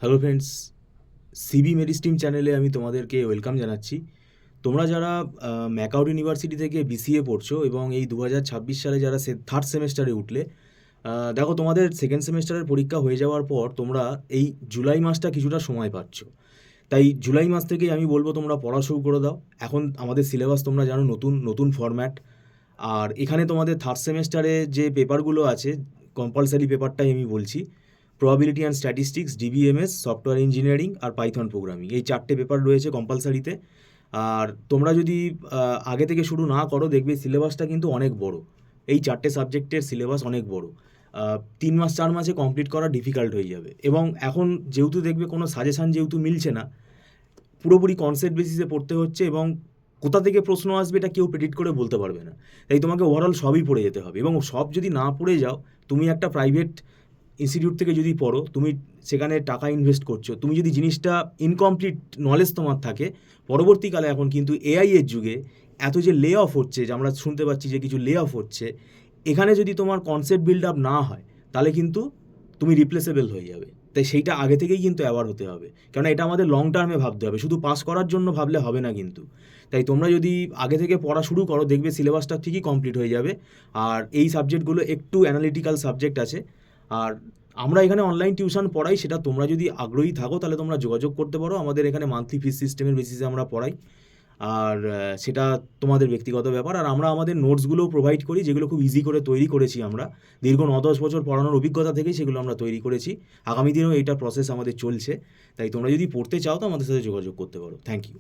Hello friends, CB মেডিস্ট্রিম চ্যানেলে আমি তোমাদেরকে ওয়েলকাম জানাচ্ছি। তোমরা যারা ম্যাকাউট ইউনিভার্সিটি থেকে বিসিএ পড়ছো এবং এই 2026 সালে যারা থার্ড সেমেস্টারে উঠলে, দেখো তোমাদের সেকেন্ড সেমেস্টারের পরীক্ষা হয়ে যাওয়ার পর তোমরা এই জুলাই মাসটা কিছুটা সময় পাচ্ছ। তাই জুলাই মাস থেকেই আমি বলবো তোমরা পড়া শুরু করে দাও। এখন আমাদের সিলেবাস তোমরা জানো, নতুন নতুন ফরম্যাট। আর এখানে তোমাদের থার্ড সেমেস্টারে যে পেপারগুলো আছে, কম্পালসারি পেপারটাই আমি বলছি। Probability and statistics, DBMS, software engineering আর পাইথন প্রোগ্রামিং, এই চারটে পেপার রয়েছে কম্পালসারিতে। আর তোমরা যদি আগে থেকে শুরু না করো, দেখবে সিলেবাসটা কিন্তু অনেক বড়। এই চারটে সাবজেক্টের সিলেবাস অনেক বড়। 3 মাস 4 মাসে কমপ্লিট করা ডিফিকাল্ট হয়ে যাবে। এবং এখন যেহেতু দেখবে কোনো সাজেশান যেহেতু মিলছে না, পুরোপুরি কনসেপ্ট বেসিসে পড়তে হচ্ছে এবং কোথা থেকে প্রশ্ন আসবে এটা কেউ প্রেডিক্ট করে বলতে পারবে না। তাই তোমাকে ওভারঅল সবই পড়ে যেতে হবে, এবং সব যদি না পড়ে যাও, তুমি একটা প্রাইভেট ইনস্টিটিউট থেকে যদি পড়ো, তুমি সেখানে টাকা ইনভেস্ট করছো, তুমি যদি জিনিসটা ইনকমপ্লিট নলেজ তোমার থাকে, পরবর্তীকালে এখন কিন্তু এআই এর যুগে এত যে লে অফ হচ্ছে, যে আমরা শুনতে পাচ্ছি যে কিছু লে অফ হচ্ছে, এখানে যদি তোমার কনসেপ্ট বিল্ড আপ না হয়, তাহলে কিন্তু তুমি রিপ্লেসেবল হয়ে যাবে। তাই সেইটা আগে থেকেই কিন্তু অ্যাওয়ার হতে হবে, কারণ এটা আমাদের লং টার্মে ভাবতে হবে, শুধু পাস করার জন্য ভাবলে হবে না কিন্তু। তাই তোমরা যদি আগে থেকে পড়া শুরু করো, দেখবে সিলেবাসটা ঠিকই কমপ্লিট হয়ে যাবে। আর এই সাবজেক্টগুলো একটু অ্যানালিটিক্যাল সাবজেক্ট আছে। আর আমরা এখানে অনলাইন টিউশন পড়াই, সেটা তোমরা যদি আগ্রহী থাকো তাহলে তোমরা যোগাযোগ করতে পারো। আমাদের এখানে মান্থলি ফিস সিস্টেমের বেসিসে আমরা পড়াই। আর সেটা তোমাদের ব্যক্তিগত ব্যাপার। আর আমরা আমাদের নোটসগুলোও প্রোভাইড করি, যেগুলো খুব ইজি করে তৈরি করেছি আমরা। দীর্ঘ 9-10 বছর পড়ানোর অভিজ্ঞতা থেকেই সেগুলো আমরা তৈরি করেছি। আগামী দিনেও এইটা প্রসেস আমাদের চলছে। তাই তোমরা যদি পড়তে চাও তো আমাদের সাথে যোগাযোগ করতে পারো। Thank you.